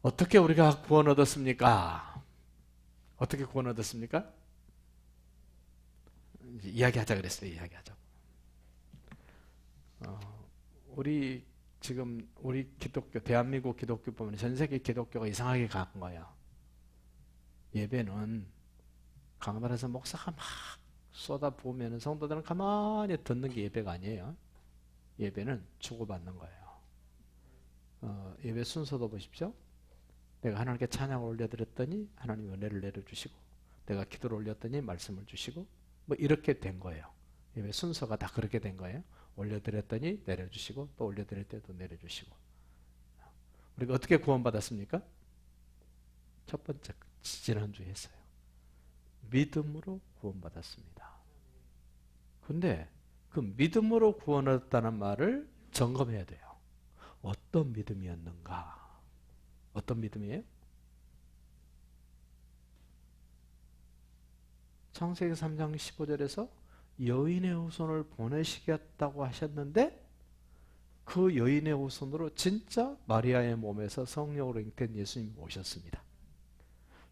어떻게 우리가 구원 얻었습니까? 어떻게 구원 얻었습니까? 이야기하자 그랬어요. 이야기하자. 우리 지금 우리 기독교, 대한민국 기독교 보면 전 세계 기독교가 이상하게 간 거야. 예배는 강단에서 목사가 막 쏟아부으면 성도들은 가만히 듣는 게 예배가 아니에요. 예배는 주고받는 거예요. 예배 순서도 보십시오. 내가 하나님께 찬양을 올려드렸더니 하나님 은혜를 내려주시고, 내가 기도를 올렸더니 말씀을 주시고, 뭐 이렇게 된 거예요. 예배 순서가 다 그렇게 된 거예요. 올려드렸더니 내려주시고, 또 올려드릴 때도 내려주시고. 우리가 어떻게 구원받았습니까? 첫 번째, 지난주에 했어요. 믿음으로 구원받았습니다. 근데 그 믿음으로 구원 얻었다는 말을 점검해야 돼요. 어떤 믿음이었는가? 어떤 믿음이에요? 창세기 3장 15절에서 여인의 후손을 보내시겠다고 하셨는데 그 여인의 후손으로 진짜 마리아의 몸에서 성령으로 잉태된 예수님이 오셨습니다.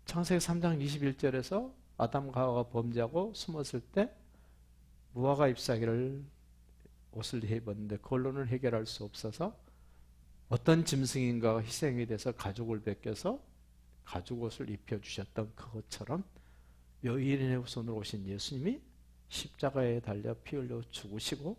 창세기 3장 21절에서 아담과 하와가 범죄하고 숨었을 때 무화과 잎사귀를 옷을 입었는데 그걸로는 해결할 수 없어서 어떤 짐승인가가 희생이 돼서 가죽을 벗겨서 가죽 옷을 입혀주셨던 그것처럼 여인의 후손으로 오신 예수님이 십자가에 달려 피 흘려 죽으시고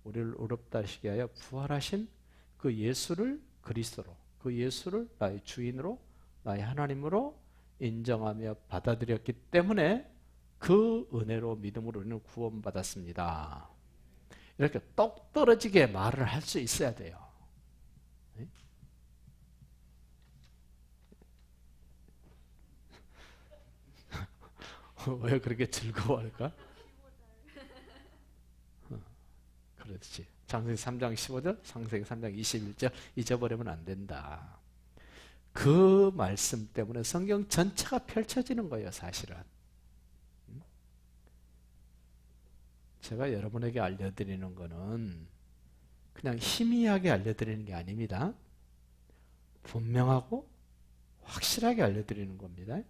우리를 의롭다 하시게 하여 부활하신 그 예수를 그리스도로, 그 예수를 나의 주인으로, 나의 하나님으로 인정하며 받아들였기 때문에 그 은혜로 믿음으로 우리는 구원받았습니다. 이렇게 똑 떨어지게 말을 할 수 있어야 돼요. 왜 그렇게 즐거워할까? 그렇지. 창세기 3장 15절, 창세기 3장 21절 잊어버리면 안 된다. 그 말씀 때문에 성경 전체가 펼쳐지는 거예요, 사실은. 제가 여러분에게 알려드리는 거는 그냥 희미하게 알려드리는 게 아닙니다. 분명하고 확실하게 알려드리는 겁니다.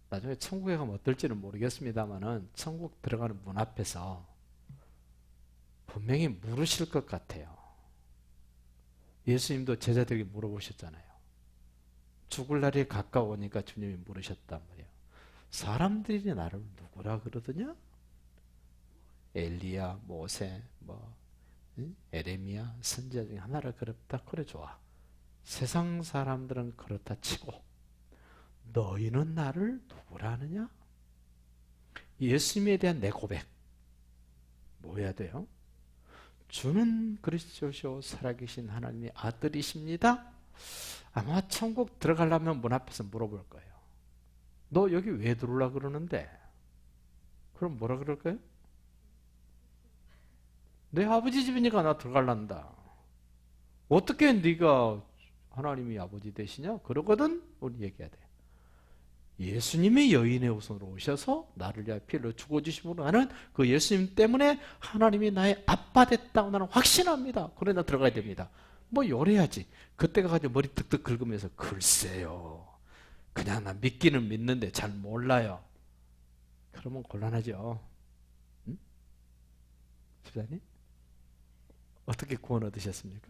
나중에 천국에 가면 어떨지는 모르겠습니다만은 천국 들어가는 문 앞에서 분명히 물으실 것 같아요. 예수님도 제자들에게 물어보셨잖아요. 죽을 날이 가까우니까 주님이 물으셨단 말이에요. 사람들이 나를 누구라 그러더냐? 엘리야, 모세, 에레미야, 선지자 중에 하나라 그렇다. 그래 좋아. 세상 사람들은 그렇다 치고 너희는 나를 누구라 하느냐? 예수님에 대한 내 고백 뭐 해야 돼요? 주는 그리스도시요 살아계신 하나님의 아들이십니다. 아마 천국 들어가려면 문 앞에서 물어볼 거예요. 너 여기 왜 들어오려고 그러는데? 그럼 뭐라 그럴까요? 내 아버지 집이니까 나 들어갈란다. 어떻게 네가 하나님이 아버지 되시냐? 그러거든 우리 얘기해야 돼. 예수님이 여인의 후손으로 오셔서 나를 위하여 피를 죽어주심으로 나는 그 예수님 때문에 하나님이 나의 아빠 됐다고 나는 확신합니다. 그러나 들어가야 됩니다. 뭐 요래야지. 그때가 가지고 머리 득득 긁으면서 글쎄요. 그냥 나 믿기는 믿는데 잘 몰라요. 그러면 곤란하죠. 응? 집사님? 어떻게 구원 얻으셨습니까?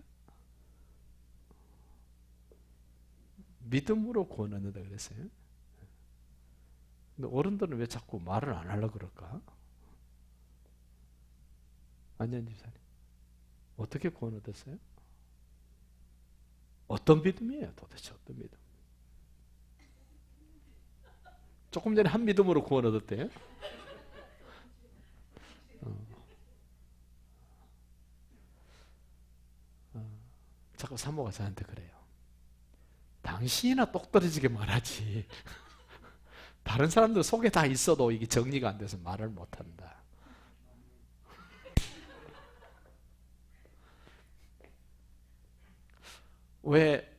믿음으로 구원 얻는다 그랬어요. 근데 어른들은 왜 자꾸 말을 안 하려고 그럴까? 안전 집사님. 어떻게 구원 얻었어요? 어떤 믿음이에요? 도대체 어떤 믿음? 조금 전에 한 믿음으로 구원 얻었대요? 자꾸 사모가 저한테 그래요. 당신이나 똑 떨어지게 말하지. 다른 사람들 속에 다 있어도 이게 정리가 안 돼서 말을 못한다. 왜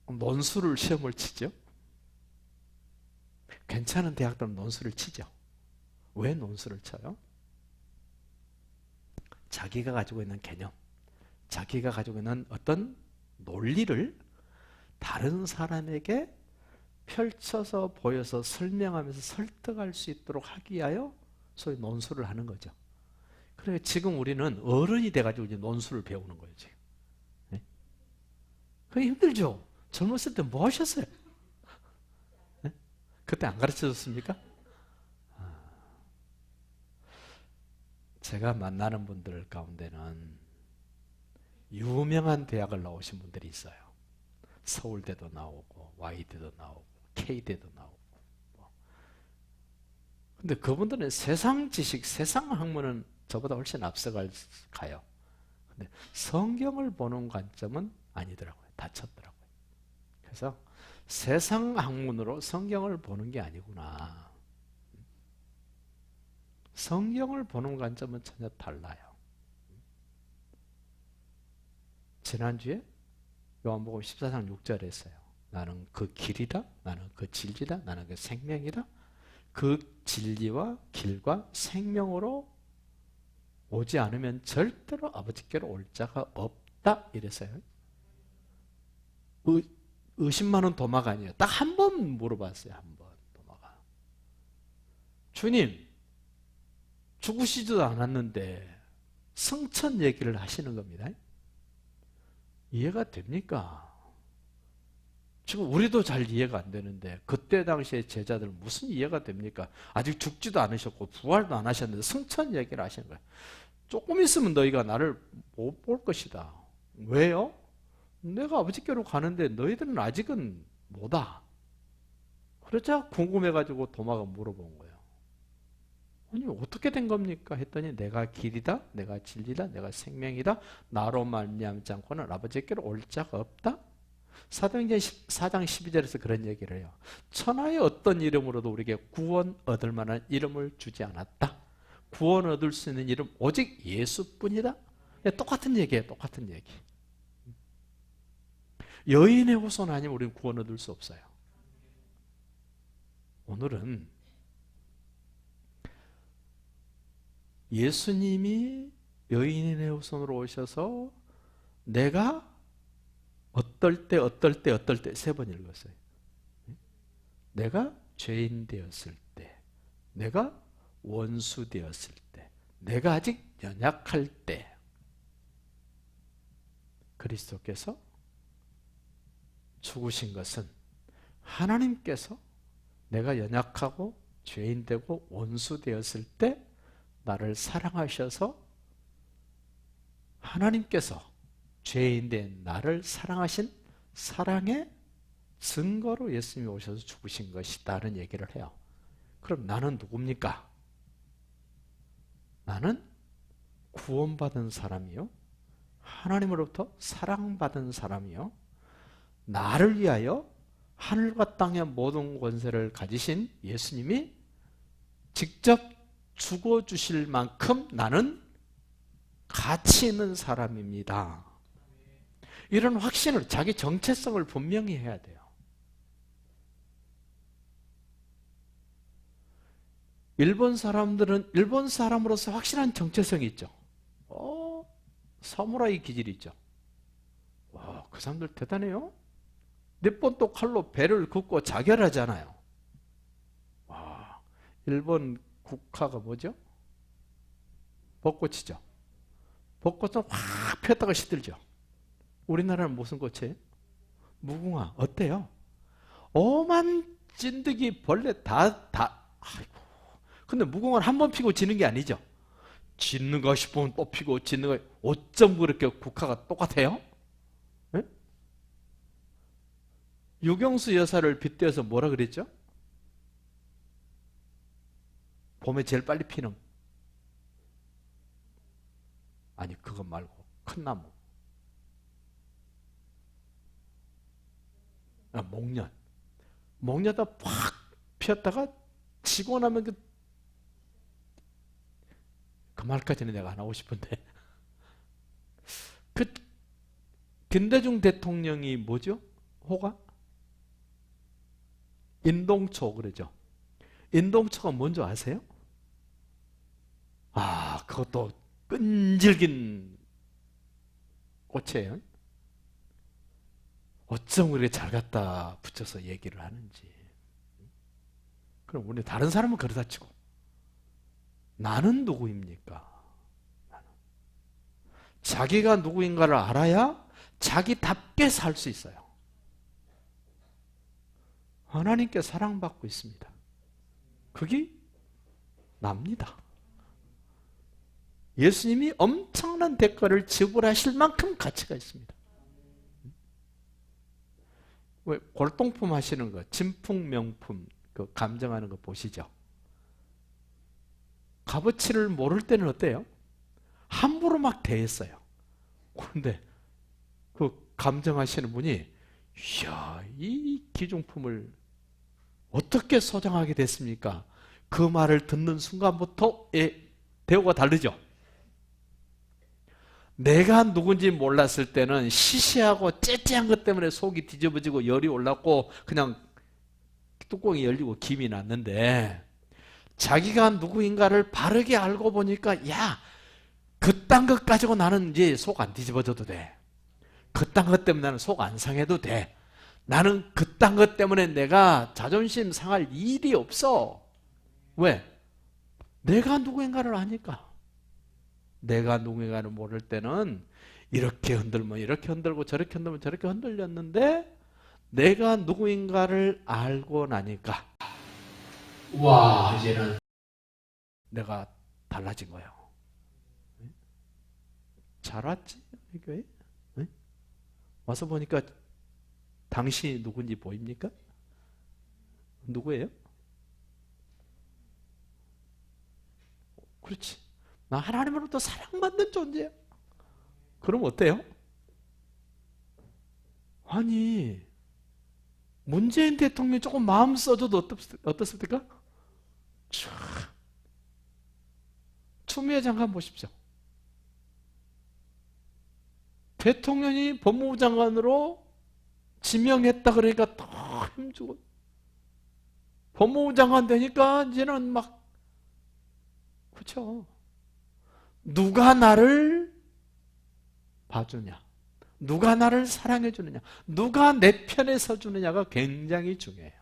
논술을 시험을 치죠? 괜찮은 대학들은 논술을 치죠. 왜 논술을 쳐요? 자기가 가지고 있는 개념, 자기가 가지고 있는 어떤 논리를 다른 사람에게 펼쳐서 보여서 설명하면서 설득할 수 있도록 하기 위하여 소위 논술을 하는 거죠. 그러니까 지금 우리는 어른이 돼가지고 이제 논술을 배우는 거예요, 지금. 네? 그게 힘들죠? 젊었을 때 뭐 하셨어요? 네? 그때 안 가르쳐 줬습니까? 제가 만나는 분들 가운데는 유명한 대학을 나오신 분들이 있어요. 서울대도 나오고, Y대도 나오고, K대도 나오고. 근데 그분들은 세상 지식, 세상 학문은 저보다 훨씬 가요. 근데 성경을 보는 관점은 아니더라고요. 다쳤더라고요. 그래서 세상 학문으로 성경을 보는 게 아니구나. 성경을 보는 관점은 전혀 달라요. 지난주에 요한복음 14장 6절에 했어요. 나는 그 길이다, 나는 그 진리다, 나는 그 생명이다. 그 진리와 길과 생명으로 오지 않으면 절대로 아버지께로 올 자가 없다 이랬어요. 의심 많은 도마가 아니에요. 딱 한 번 물어봤어요. 한 번 도마가. 주님, 죽으시지도 않았는데 승천 얘기를 하시는 겁니다. 이해가 됩니까? 지금 우리도 잘 이해가 안 되는데 그때 당시에 제자들은 무슨 이해가 됩니까? 아직 죽지도 않으셨고 부활도 안 하셨는데 승천 얘기를 하시는 거예요. 조금 있으면 너희가 나를 못 볼 것이다. 왜요? 내가 아버지께로 가는데 너희들은 아직은 뭐다. 그러자 궁금해가지고 도마가 물어본 거예요. 아니 어떻게 된 겁니까? 했더니 내가 길이다, 내가 진리다, 내가 생명이다. 나로 말미암지 않고는 아버지께로 올 자가 없다. 사도행전 4장 12절에서 그런 얘기를 해요. 천하의 어떤 이름으로도 우리에게 구원 얻을 만한 이름을 주지 않았다. 구원 얻을 수 있는 이름 오직 예수뿐이다. 똑같은 얘기예요. 똑같은 얘기. 여인의 후손 아니면 우리는 구원 얻을 수 없어요. 오늘은 예수님이 여인의 후손으로 오셔서 내가 어떨 때 세 번 읽었어요. 내가 죄인 되었을 때, 내가 원수 되었을 때, 내가 아직 연약할 때 그리스도께서 죽으신 것은 하나님께서 내가 연약하고 죄인 되고 원수 되었을 때 나를 사랑하셔서 하나님께서 죄인 된 나를 사랑하신 사랑의 증거로 예수님이 오셔서 죽으신 것이다는 얘기를 해요. 그럼 나는 누굽니까? 나는 구원받은 사람이요, 하나님으로부터 사랑받은 사람이요, 나를 위하여 하늘과 땅의 모든 권세를 가지신 예수님이 직접 죽어주실 만큼 나는 가치 있는 사람입니다. 이런 확신을, 자기 정체성을 분명히 해야 돼요. 일본 사람들은 일본 사람으로서 확실한 정체성이 있죠. 사무라이 기질이 있죠. 와, 그 사람들 대단해요. 몇 번 또 칼로 배를 긋고 자결하잖아요. 와, 일본 국화가 뭐죠? 벚꽃이죠. 벚꽃은 확 폈다가 시들죠. 우리나라는 무슨 꽃이에요? 무궁화. 어때요? 오만 찐득이 벌레 아이고. 근데 무궁화는 한 번 피고 지는 게 아니죠. 짓는가 싶으면 또 피고 짓는가. 어쩜 그렇게 국화가 똑같아요? 네? 유경수 여사를 빗대어서 뭐라 그랬죠? 봄에 제일 빨리 피는, 아니 그거 말고 큰 나무, 목련. 목련다 확 피었다가 지고 나면 그 말까지는 내가 안 하고 싶은데 그 김대중 대통령이 뭐죠? 호가? 인동초 그러죠. 인동초가 뭔지 아세요? 그것도 끈질긴 꽃이에요. 어쩜 그렇게 잘 갖다 붙여서 얘기를 하는지. 그럼 우리 다른 사람은 그러다 치고 나는 누구입니까? 자기가 누구인가를 알아야 자기답게 살 수 있어요. 하나님께 사랑받고 있습니다. 그게 납니다. 예수님이 엄청난 대가를 지불하실 만큼 가치가 있습니다. 왜 골동품 하시는 거, 진품 명품 그 감정하는 거 보시죠. 값어치를 모를 때는 어때요? 함부로 막 대했어요. 그런데 그 감정하시는 분이 이야, 이 기중품을 어떻게 소장하게 됐습니까? 그 말을 듣는 순간부터의 대우가 다르죠. 내가 누군지 몰랐을 때는 시시하고 째째한 것 때문에 속이 뒤집어지고 열이 올랐고 그냥 뚜껑이 열리고 김이 났는데, 자기가 누구인가를 바르게 알고 보니까 야, 그딴 것 가지고 나는 이제 속 안 뒤집어져도 돼. 그딴 것 때문에 나는 속 안 상해도 돼. 나는 그딴 것 때문에 내가 자존심 상할 일이 없어. 왜? 내가 누구인가를 아니까. 내가 누구인가를 모를 때는 이렇게 흔들면 이렇게 흔들고 저렇게 흔들면 저렇게 흔들렸는데, 내가 누구인가를 알고 나니까 와, 이제는 내가 달라진 거예요. 잘 왔지? 이 교회? 와서 보니까 당신이 누군지 보입니까? 누구예요? 그렇지. 나 하나님으로부터 사랑받는 존재야. 그럼 어때요? 아니, 문재인 대통령이 조금 마음 써줘도 어떻습니까? 추미애 장관 보십시오. 대통령이 법무부 장관으로 지명했다 그러니까 더 힘주고, 법무부 장관 되니까 이제는 막, 그렇죠. 누가 나를 봐주냐, 누가 나를 사랑해 주느냐, 누가 내 편에 서주느냐가 굉장히 중요해요.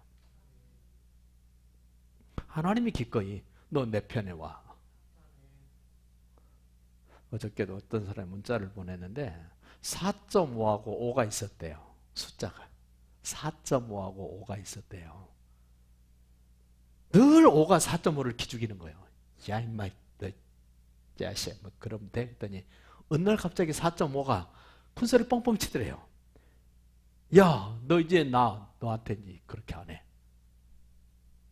하나님이 기꺼이 너 내 편에 와. 어저께도 어떤 사람이 문자를 보냈는데 4.5하고 5가 있었대요. 숫자가 4.5하고 5가 있었대요. 늘 5가 4.5를 기죽이는 거예요. 야 임마 너 자식 뭐 그럼 돼? 했더니 어느 날 갑자기 4.5가 큰소리 뻥뻥 치더래요. 야 너 이제 너한테 이제 그렇게 안 해.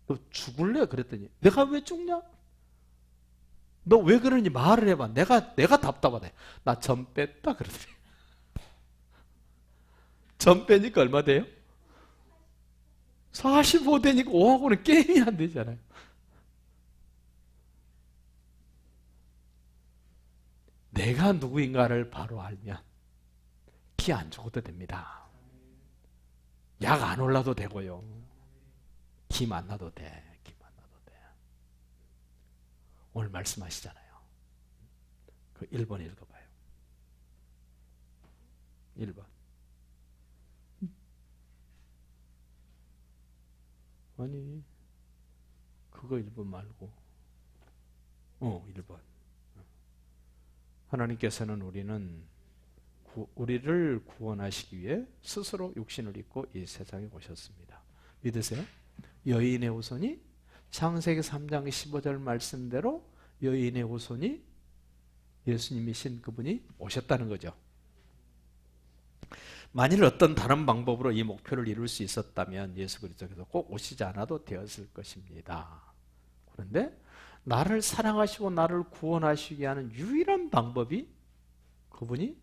너 죽을래? 그랬더니 내가 왜 죽냐? 너 왜 그러니 말을 해봐. 내가 답답하다. 나 점 뺐다 그러더래. 점 빼니까 얼마 돼요? 45 되니까 5하고는 게임이 안 되잖아요. 내가 누구인가를 바로 알면 기 안 죽어도 됩니다. 약 안 올라도 되고요. 기 만나도 돼. 기 만나도 돼. 오늘 말씀하시잖아요. 그 1번 읽어봐요. 1번. 아니 그거 1번 말고 1번. 하나님께서는 우리를 구원하시기 위해 스스로 육신을 입고 이 세상에 오셨습니다. 믿으세요? 여인의 후손이 창세기 3장 15절 말씀대로 여인의 후손이 예수님이신 그분이 오셨다는 거죠. 만일 어떤 다른 방법으로 이 목표를 이룰 수 있었다면 예수 그리스도께서 꼭 오시지 않아도 되었을 것입니다. 그런데 나를 사랑하시고 나를 구원하시게 하는 유일한 방법이 그분이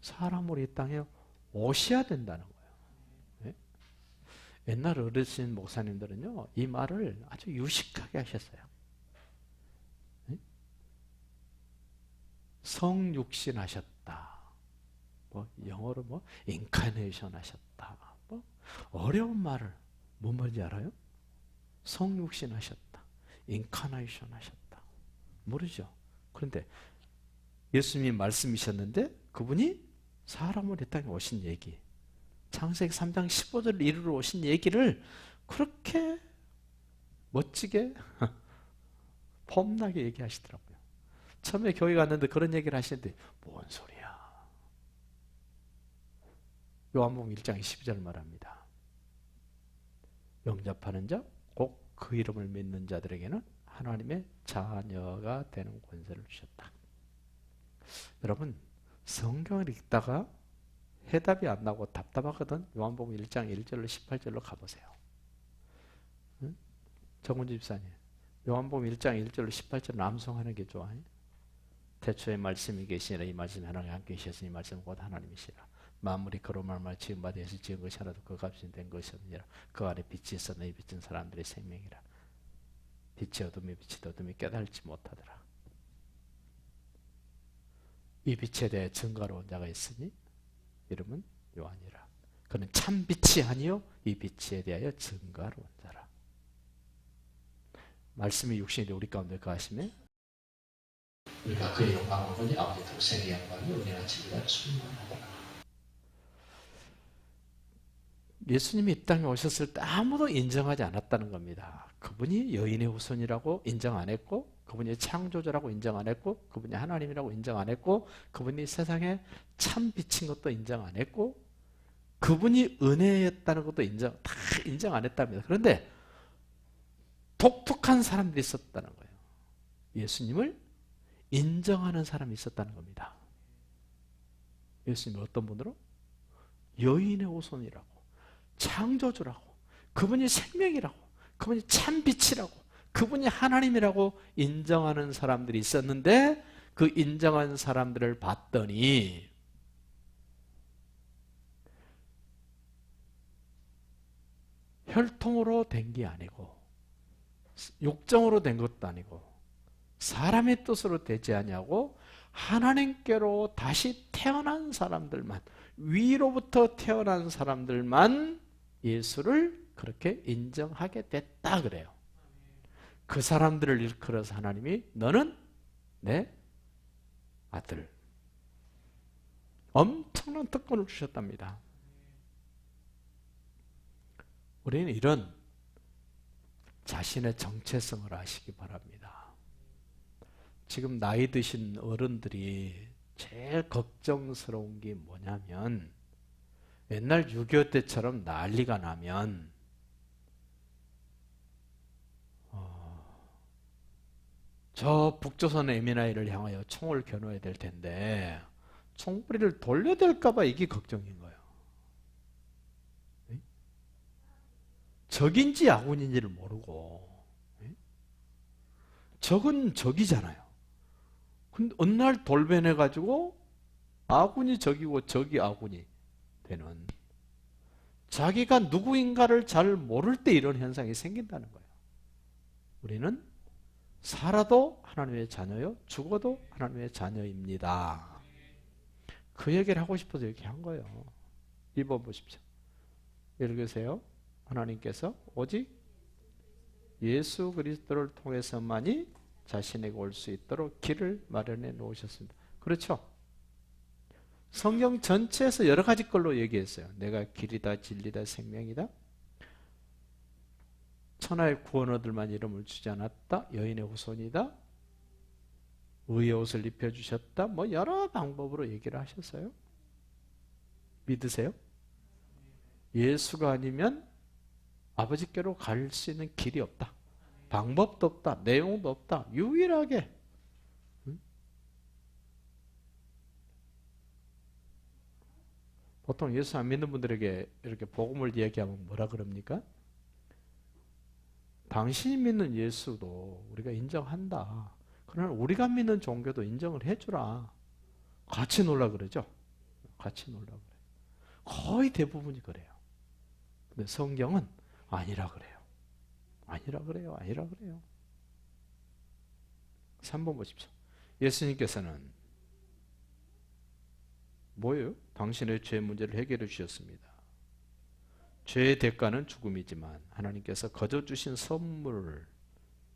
사람으로 이 땅에 오셔야 된다는 거예요. 네? 옛날 어르신 목사님들은요, 이 말을 아주 유식하게 하셨어요. 네? 성육신 하셨다. 영어로 인카네이션 하셨다. 어려운 말을 뭔 말인지 알아요? 성육신 하셨다. 인카네이션 하셨다. 모르죠? 그런데 예수님이 말씀이셨는데 그분이 사람으로 이 땅에 오신 얘기. 창세기 3장 15절을 이루러 오신 얘기를 그렇게 멋지게 폼나게 얘기하시더라고요. 처음에 교회 갔는데 그런 얘기를 하시는데 뭔 소리야. 요한복음 1장 12절 말합니다. 영접하는 자, 곧 그 이름을 믿는 자들에게는 하나님의 자녀가 되는 권세를 주셨다. 여러분, 성경을 읽다가 해답이 안 나고 답답하거든. 요한복음 1장 1절로 18절로 가보세요. 응? 정훈 집사님, 요한복음 1장 1절로 18절 암송하는 게 좋아요. 태초에 말씀이 계시니라. 이 말씀이 하나님과 함께 계셨으니 이 말씀은 곧 하나님이시라. 만물이 그로 말미암아 지은 바 되어서 지은 것이 하나도 그 값이 된 것이 없느니라. 그 안에 빛이 있어 이 빛은 사람들의 생명이라. 빛이 어둠이 빛이 어둠이 깨달지 못하더라. 이 빛에 대해 증거로운 자가 있으니 이름은 요한이라. 그는 참 빛이 아니요 이 빛에 대하여 증거로운 자라. 말씀이 육신이 우리 가운데 거하시매 우리가 그의 영광을 보니 아버지 독생의 영광이 우리나 지리가 충만하더라. 예수님이 이 땅에 오셨을 때 아무도 인정하지 않았다는 겁니다. 그분이 여인의 후손이라고 인정 안 했고, 그분이 창조주라고 인정 안 했고, 그분이 하나님이라고 인정 안 했고, 그분이 세상에 참 빛인 것도 인정 안 했고, 그분이 은혜였다는 것도 다 인정 안 했답니다. 그런데 독특한 사람들이 있었다는 거예요. 예수님을 인정하는 사람이 있었다는 겁니다. 예수님이 어떤 분으로? 여인의 후손이라고, 창조주라고, 그분이 생명이라고, 그분이 참 빛이라고, 그분이 하나님이라고 인정하는 사람들이 있었는데, 그 인정한 사람들을 봤더니 혈통으로 된 게 아니고 육정으로 된 것도 아니고 사람의 뜻으로 되지 아니하고 하나님께로 다시 태어난 사람들만, 위로부터 태어난 사람들만 예수를 그렇게 인정하게 됐다 그래요. 그 사람들을 일컬어서 하나님이 너는 내 아들, 엄청난 특권을 주셨답니다. 우리는 이런 자신의 정체성을 아시기 바랍니다. 지금 나이 드신 어른들이 제일 걱정스러운 게 뭐냐면, 옛날 6.25 때처럼 난리가 나면 저 북조선 에미나이를 향하여 총을 겨누어야 될 텐데 총부리를 돌려야 될까 봐 이게 걱정인 거예요. 적인지 아군인지를 모르고, 적은 적이잖아요. 근데 어느 날 돌변해가지고 아군이 적이고 적이 아군이 되는, 자기가 누구인가를 잘 모를 때 이런 현상이 생긴다는 거예요. 우리는 살아도 하나님의 자녀요, 죽어도 하나님의 자녀입니다. 그 얘기를 하고 싶어서 이렇게 한 거예요. 1번 보십시오. 읽으세요. 하나님께서 오직 예수 그리스도를 통해서만이 자신에게 올 수 있도록 길을 마련해 놓으셨습니다. 그렇죠? 성경 전체에서 여러 가지 걸로 얘기했어요. 내가 길이다, 진리다, 생명이다. 천하의 구원 얻을만 이름을 주지 않았다. 여인의 후손이다. 의의 옷을 입혀주셨다. 뭐 여러 방법으로 얘기를 하셨어요. 믿으세요? 예수가 아니면 아버지께로 갈 수 있는 길이 없다. 방법도 없다. 내용도 없다. 유일하게. 보통 예수 안 믿는 분들에게 이렇게 복음을 이야기하면 뭐라 그럽니까? 당신이 믿는 예수도 우리가 인정한다. 그러나 우리가 믿는 종교도 인정을 해주라. 같이 놀라 그러죠? 같이 놀라 그래요. 거의 대부분이 그래요. 근데 성경은 아니라 그래요. 아니라 그래요. 아니라 그래요. 3번 보십시오. 예수님께서는 뭐예요? 당신의 죄 문제를 해결해 주셨습니다. 죄의 대가는 죽음이지만 하나님께서 거저 주신 선물,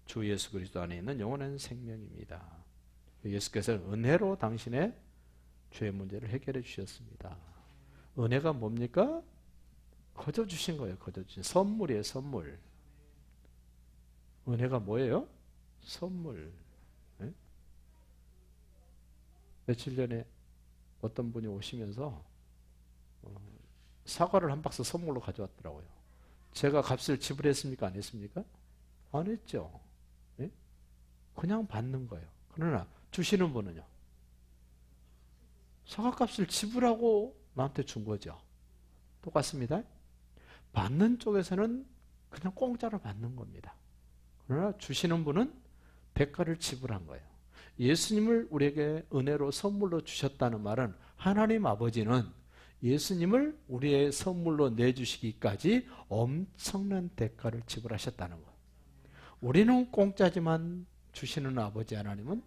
주 예수 그리스도 안에 있는 영원한 생명입니다. 예수께서 은혜로 당신의 죄 문제를 해결해 주셨습니다. 은혜가 뭡니까? 거저 주신 거예요. 거저 주신 선물이에요. 선물. 은혜가 뭐예요? 선물. 네? 며칠 전에 어떤 분이 오시면서 사과를 한 박스 선물로 가져왔더라고요. 제가 값을 지불했습니까? 안 했습니까? 안 했죠. 네? 그냥 받는 거예요. 그러나 주시는 분은요. 사과값을 지불하고 나한테 준 거죠. 똑같습니다. 받는 쪽에서는 그냥 공짜로 받는 겁니다. 그러나 주시는 분은 대가를 지불한 거예요. 예수님을 우리에게 은혜로 선물로 주셨다는 말은 하나님 아버지는 예수님을 우리의 선물로 내주시기까지 엄청난 대가를 지불하셨다는 거예요. 우리는 공짜지만 주시는 아버지 하나님은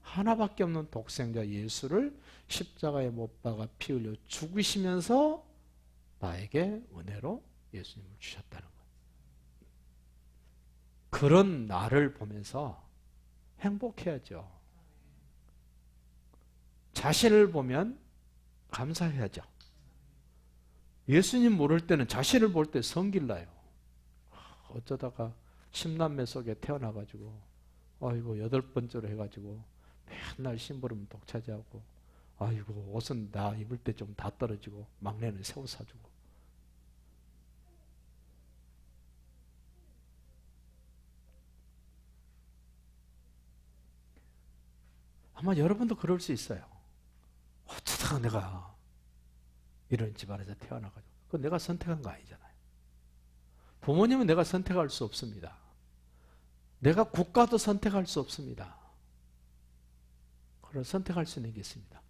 하나밖에 없는 독생자 예수를 십자가에 못 박아 피 흘려 죽으시면서 나에게 은혜로 예수님을 주셨다는 거예요. 그런 나를 보면서 행복해야죠. 자신을 보면 감사해야죠. 예수님 모를 때는 자신을 볼 때 성길나요. 어쩌다가 10남매 속에 태어나가지고 아이고 8번째로 해가지고 맨날 심부름 독차지하고 아이고 옷은 나 입을 때 좀 다 떨어지고 막내는 새 옷 사주고 아마 여러분도 그럴 수 있어요. 어쩌다가 내가 이런 집안에서 태어나가지고 그건 내가 선택한 거 아니잖아요. 부모님은 내가 선택할 수 없습니다. 내가 국가도 선택할 수 없습니다. 그걸 선택할 수 있는 게 있습니다.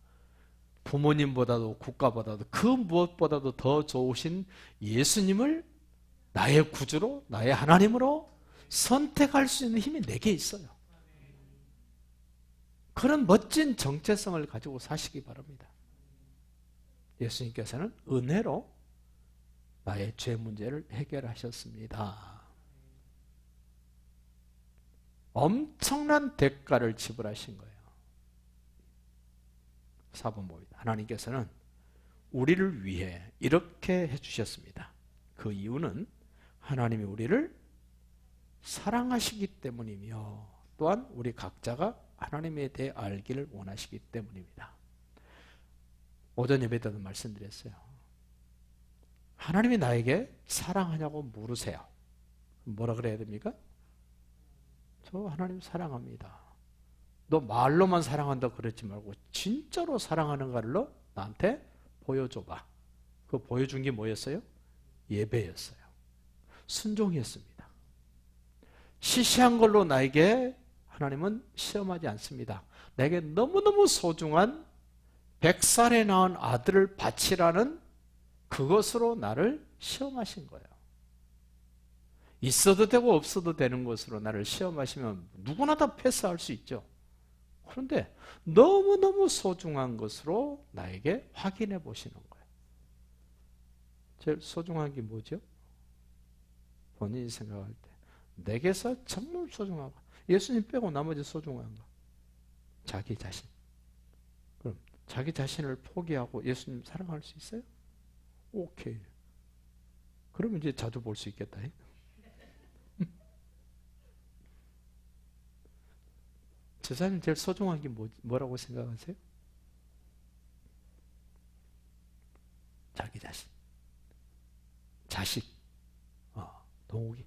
부모님보다도 국가보다도 그 무엇보다도 더 좋으신 예수님을 나의 구주로 나의 하나님으로 선택할 수 있는 힘이 내게 있어요. 그런 멋진 정체성을 가지고 사시기 바랍니다. 예수님께서는 은혜로 나의 죄 문제를 해결하셨습니다. 엄청난 대가를 지불하신 거예요. 4번 봅니다. 하나님께서는 우리를 위해 이렇게 해주셨습니다. 그 이유는 하나님이 우리를 사랑하시기 때문이며 또한 우리 각자가 하나님에 대해 알기를 원하시기 때문입니다. 오전 예배 때도 말씀드렸어요. 하나님이 나에게 사랑하냐고 물으세요. 뭐라 그래야 됩니까? 저 하나님 사랑합니다. 너 말로만 사랑한다 그랬지 말고 진짜로 사랑하는가를 나한테 보여줘봐. 그 보여준 게 뭐였어요? 예배였어요. 순종이었습니다. 시시한 걸로 나에게 하나님은 시험하지 않습니다. 내게 너무너무 소중한 100살에 낳은 아들을 바치라는 그것으로 나를 시험하신 거예요. 있어도 되고 없어도 되는 것으로 나를 시험하시면 누구나 다 패스할 수 있죠. 그런데 너무너무 소중한 것으로 나에게 확인해 보시는 거예요. 제일 소중한 게 뭐죠? 본인이 생각할 때 내게서 정말 소중하고 예수님 빼고 나머지 소중한 거 자기 자신. 그럼 자기 자신을 포기하고 예수님 사랑할 수 있어요? 오케이. 그러면 이제 자주 볼 수 있겠다. 제사님 제일 소중한 게 뭐라고 생각하세요? 자기 자신. 자식. 동욱이.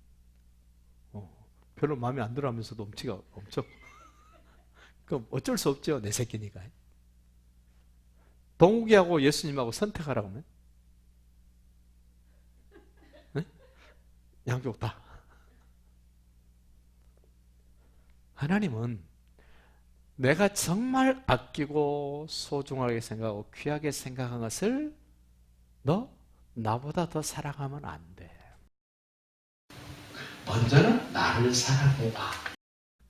별로 마음에 안 들어 하면서도 엄치가 엄청. 그럼 어쩔 수 없죠. 내 새끼니까. 동욱이하고 예수님하고 선택하라고 하면? 네? 양쪽 다. 하나님은 내가 정말 아끼고 소중하게 생각하고 귀하게 생각한 것을 너 나보다 더 사랑하면 안 돼. 먼저는 나를 사랑해봐.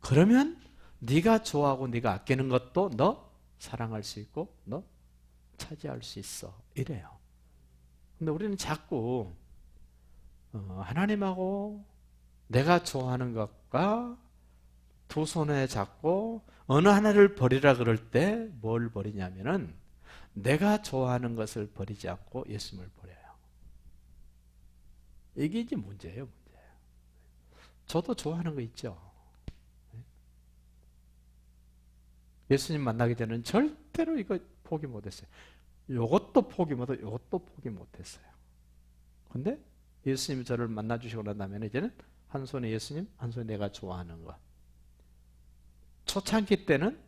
그러면 네가 좋아하고 네가 아끼는 것도 너 사랑할 수 있고 너 차지할 수 있어. 이래요. 근데 우리는 자꾸 하나님하고 내가 좋아하는 것과 두 손에 잡고 어느 하나를 버리라 그럴 때 뭘 버리냐면은 내가 좋아하는 것을 버리지 않고 예수님을 버려요. 이게 이제 문제예요, 문제. 저도 좋아하는 거 있죠. 예수님 만나기 전에는 절대로 이거 포기 못했어요. 이것도 포기 못하고 이것도 포기 못했어요. 근데 예수님이 저를 만나주시고 난 다음에 이제는 한 손에 예수님, 한 손에 내가 좋아하는 것. 초창기 때는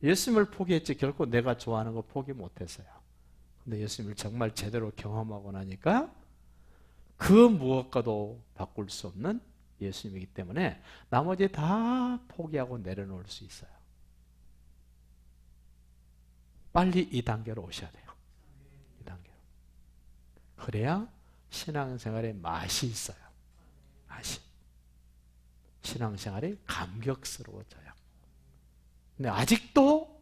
예수님을 포기했지 결코 내가 좋아하는 거 포기 못했어요. 근데 예수님을 정말 제대로 경험하고 나니까 그 무엇과도 바꿀 수 없는 예수님이기 때문에 나머지 다 포기하고 내려놓을 수 있어요. 빨리 이 단계로 오셔야 돼요. 이 단계로. 그래야 신앙생활에 맛이 있어요. 맛이. 신앙생활이 감격스러워져요. 근데 아직도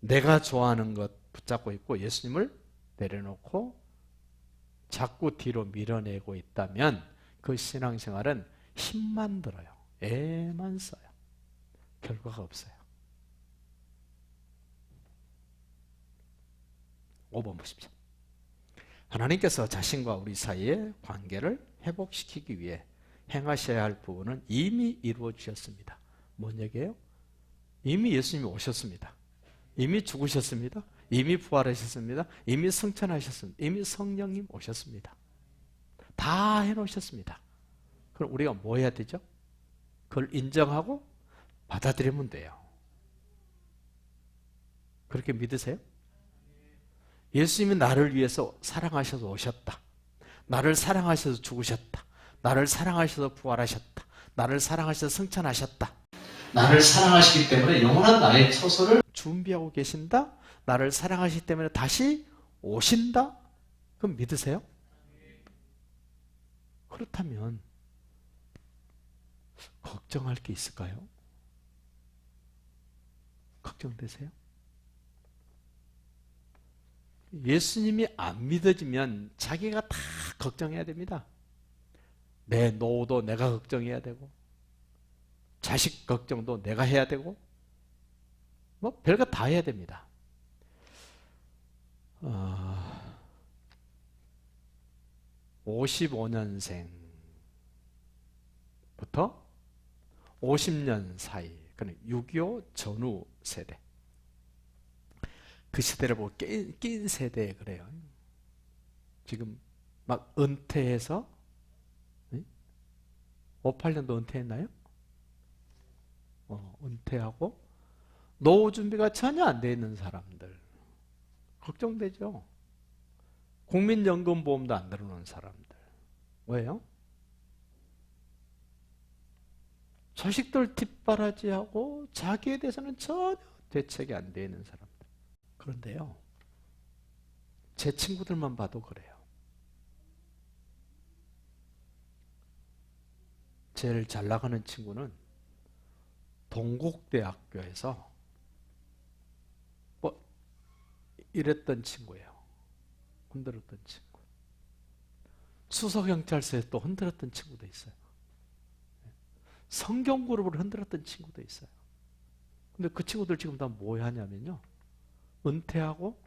내가 좋아하는 것 붙잡고 있고 예수님을 내려놓고 자꾸 뒤로 밀어내고 있다면 그 신앙생활은 힘만 들어요. 애만 써요. 결과가 없어요. 5번 보십시오. 하나님께서 자신과 우리 사이의 관계를 회복시키기 위해 행하셔야 할 부분은 이미 이루어 주셨습니다. 뭔 얘기예요? 이미 예수님이 오셨습니다. 이미 죽으셨습니다. 이미 부활하셨습니다. 이미 승천하셨습니다. 이미 성령님 오셨습니다. 다 해놓으셨습니다. 그럼 우리가 뭐 해야 되죠? 그걸 인정하고 받아들이면 돼요. 그렇게 믿으세요? 예수님이 나를 위해서 사랑하셔서 오셨다. 나를 사랑하셔서 죽으셨다. 나를 사랑하셔서 부활하셨다. 나를 사랑하셔서 승천하셨다. 나를 사랑하시기 때문에 영원한 나의 처소를 준비하고 계신다. 나를 사랑하시기 때문에 다시 오신다. 그럼 믿으세요? 그렇다면 걱정할 게 있을까요? 걱정되세요? 예수님이 안 믿어지면 자기가 다 걱정해야 됩니다. 내 노후도 내가 걱정해야 되고 자식 걱정도 내가 해야 되고 뭐 별거 다 해야 됩니다. 55년생부터 50년 사이, 그러니까 6.25 전후 세대. 그 시대를 보고 낀 세대 그래요. 지금 막 은퇴해서 58년도 은퇴했나요? 은퇴하고 노후 준비가 전혀 안 돼 있는 사람들 걱정되죠. 국민연금보험도 안 들어놓은 사람들 왜요? 자식들 뒷바라지하고 자기에 대해서는 전혀 대책이 안 돼 있는 사람들. 그런데요, 제 친구들만 봐도 그래요. 제일 잘 나가는 친구는 동국대학교에서 뭐 이랬던 친구예요. 흔들었던 친구. 수서경찰서에 또 흔들었던 친구도 있어요. 성경그룹을 흔들었던 친구도 있어요. 근데 그 친구들 지금 다 뭐 하냐면요, 은퇴하고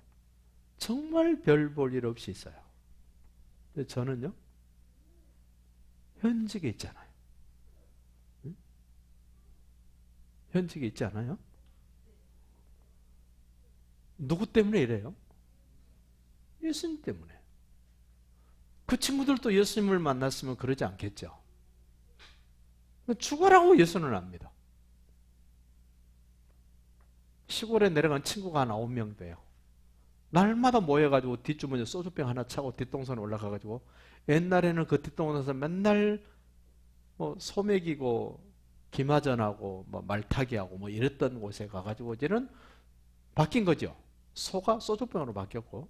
정말 별 볼 일 없이 있어요. 근데 저는요, 현직에 있잖아요. 응? 현직에 있지 않아요? 누구 때문에 이래요? 예수님 때문에. 그 친구들도 예수님을 만났으면 그러지 않겠죠. 죽어라고 예수는 압니다. 시골에 내려간 친구가 한 9명 돼요. 날마다 모여가지고 뒷주머니에 소주병 하나 차고 뒷동산에 올라가가지고, 옛날에는 그 뒷동산에서 맨날 뭐 소맥이고 기마전하고 뭐 말타기하고 뭐 이랬던 곳에 가가지고 이제는 바뀐 거죠. 소가 소주병으로 바뀌었고,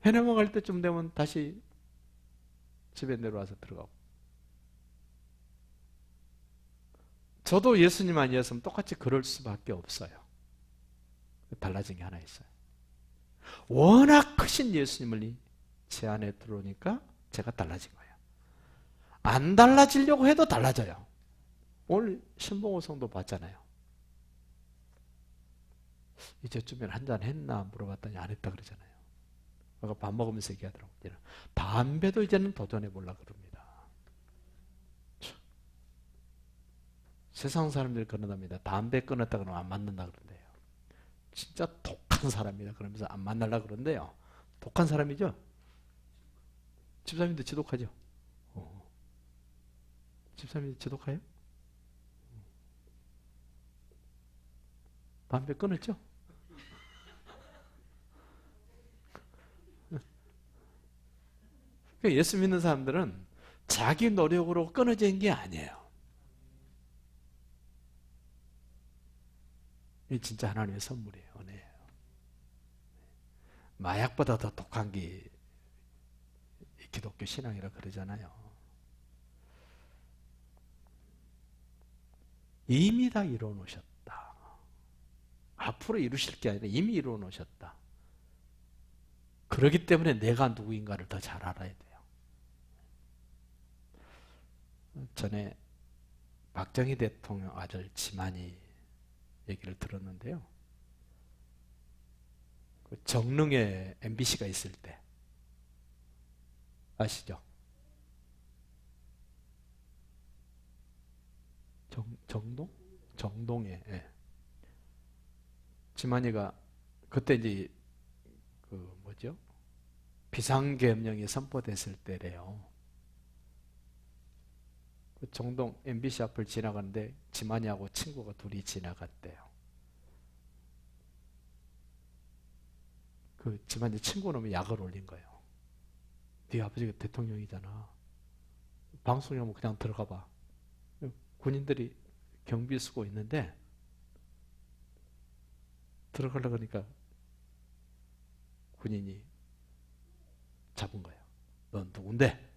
해 넘어갈 때쯤 되면 다시 집에 내려와서 들어가고. 저도 예수님 아니었으면 똑같이 그럴 수밖에 없어요. 달라진 게 하나 있어요. 워낙 크신 예수님을 제 안에 들어오니까 제가 달라진 거예요. 안 달라지려고 해도 달라져요. 오늘 신봉호성도 봤잖아요. 이제쯤엔 한잔 했나 물어봤더니 안 했다 그러잖아요. 아까 밥 먹으면서 얘기하더라고요. 담배도 이제는 도전해 보려고 그럽니다. 세상 사람들이 그런답니다. 담배 끊었다 그러면 안 맞는다 그런대요. 진짜 독한 사람이다 그러면서 안 만나려고 그러는데요. 독한 사람이죠? 집사님도 지독하죠? 집사님도 지독해요? 담배 끊었죠? 예수 믿는 사람들은 자기 노력으로 끊어진 게 아니에요. 이 진짜 하나님의 선물이에요. 은혜예요. 마약보다 더 독한 게 기독교 신앙이라 그러잖아요. 이미 다 이루어 놓으셨다. 앞으로 이루실 게 아니라 이미 이루어 놓으셨다. 그렇기 때문에 내가 누구인가를 더 잘 알아야 돼요. 전에 박정희 대통령 아들 지만이 얘기를 들었는데요. 그 정릉에 MBC가 있을 때 아시죠? 정동? 정동에. 예. 지만이가 그때 이제 그 뭐죠? 비상계엄령이 선포됐을 때래요. 그 정동 MBC 앞을 지나가는데 지만이하고 친구가 둘이 지나갔대요. 그 지만이 친구놈이 약을 올린 거예요. 네 아버지가 대통령이잖아. 방송에 오면 그냥 들어가 봐. 군인들이 경비 쓰고 있는데 들어가려고 하니까 군인이 잡은 거예요. 넌 누군데?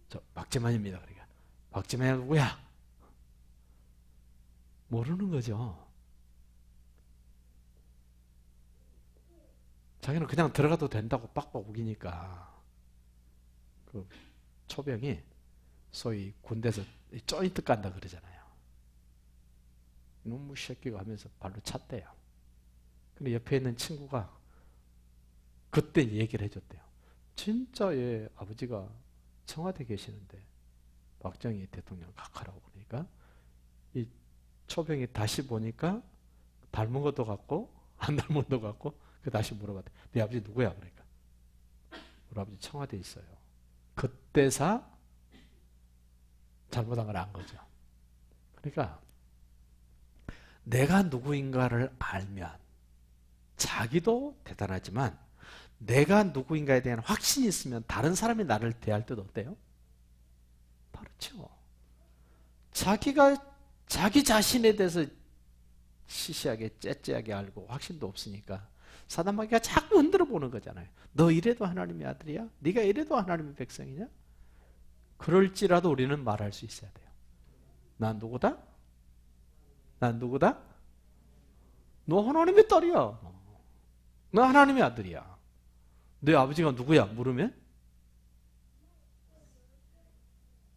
저 박지만입니다. 그러니까 박지만이 누구야? 모르는 거죠. 자기는 그냥 들어가도 된다고 빡빡 우기니까 그 초병이 소위 군대에서 조인트 깐다 그러잖아요. 너무 새끼가 하면서 발로 찼대요. 근데 옆에 있는 친구가 그때 얘기를 해줬대요. 진짜 얘 아버지가 청와대 계시는데 박정희 대통령 각하라고 그러니까 이 초병이 다시 보니까 닮은 것도 같고 안 닮은 것도 같고 그 다시 물어봤대. 네 아버지 누구야? 그러니까 우리 아버지 청와대에 있어요. 그때사 잘못한 걸 안 거죠. 그러니까 내가 누구인가를 알면 자기도 대단하지만 내가 누구인가에 대한 확신이 있으면 다른 사람이 나를 대할 때도 어때요? 다르죠. 자기가 자기 자신에 대해서 시시하게 째째하게 알고 확신도 없으니까 사단마귀가 자꾸 흔들어 보는 거잖아요. 너 이래도 하나님의 아들이야? 네가 이래도 하나님의 백성이냐? 그럴지라도 우리는 말할 수 있어야 돼요. 난 누구다? 난 누구다? 너 하나님의 딸이야. 너 하나님의 아들이야. 내 아버지가 누구야? 물으면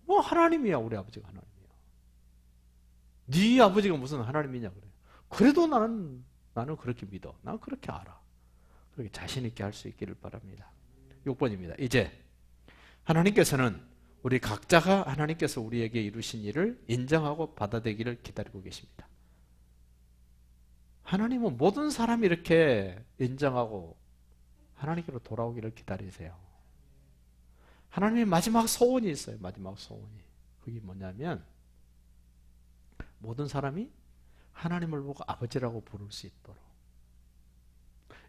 뭐 하나님이야. 우리 아버지가 하나님이야. 네 아버지가 무슨 하나님이냐 그래. 그래도 나는 그렇게 믿어. 나는 그렇게 알아. 그렇게 자신 있게 할 수 있기를 바랍니다. 6번입니다. 이제 하나님께서는 우리 각자가 하나님께서 우리에게 이루신 일을 인정하고 받아들이기를 기다리고 계십니다. 하나님은 모든 사람이 이렇게 인정하고 하나님께로 돌아오기를 기다리세요. 하나님의 마지막 소원이 있어요. 마지막 소원이. 그게 뭐냐면 모든 사람이 하나님을 보고 아버지라고 부를 수 있도록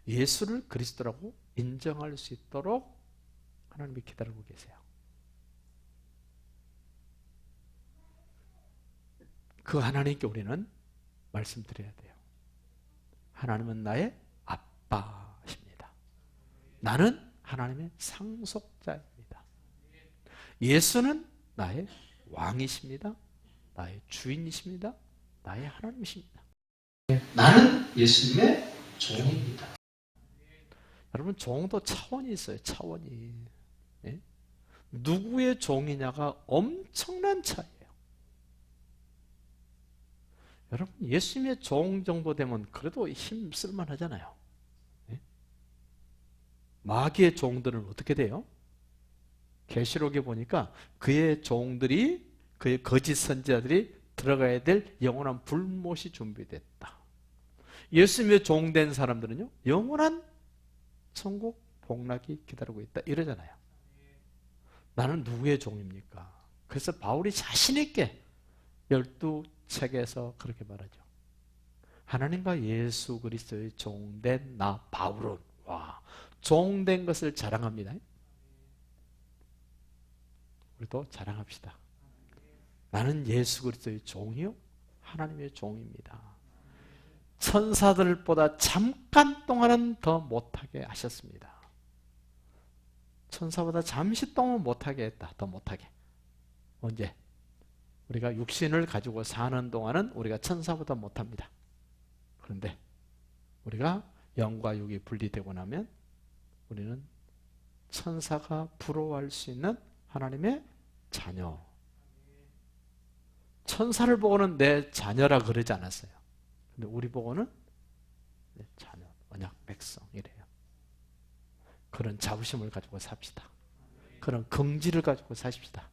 예수를 그리스도라고 인정할 수 있도록 하나님이 기다리고 계세요. 그 하나님께 우리는 말씀드려야 돼요. 하나님은 나의 아빠십니다. 나는 하나님의 상속자입니다. 예수는 나의 왕이십니다. 나의 주인이십니다. 나의 하나님이십니다. 나는 예수님의 종입니다. 여러분 종도 차원이 있어요. 차원이. 예? 누구의 종이냐가 엄청난 차이예요. 여러분 예수님의 종 정도 되면 그래도 힘 쓸만 하잖아요. 예? 마귀의 종들은 어떻게 돼요? 계시록에 보니까 그의 종들이, 그의 거짓 선지자들이 들어가야 될 영원한 불못이 준비됐다. 예수님의 종된 사람들은요, 영원한 천국 복락이 기다리고 있다 이러잖아요. 나는 누구의 종입니까? 그래서 바울이 자신 있게 12책에서 그렇게 말하죠. 하나님과 예수 그리스도의 종된 나 바울은, 와, 종된 것을 자랑합니다. 우리도 자랑합시다. 나는 예수 그리스도의 종이요 하나님의 종입니다. 천사들보다 잠깐 동안은 더 못하게 하셨습니다. 천사보다 잠시 동안 못하게 했다. 더 못하게. 언제? 우리가 육신을 가지고 사는 동안은 우리가 천사보다 못합니다. 그런데 우리가 영과 육이 분리되고 나면 우리는 천사가 부러워할 수 있는 하나님의 자녀. 천사를 보고는 내 자녀라 그러지 않았어요. 근데 우리 보고는 내 자녀, 언약 백성 이래요. 그런 자부심을 가지고 삽시다. 그런 긍지를 가지고 사십시다.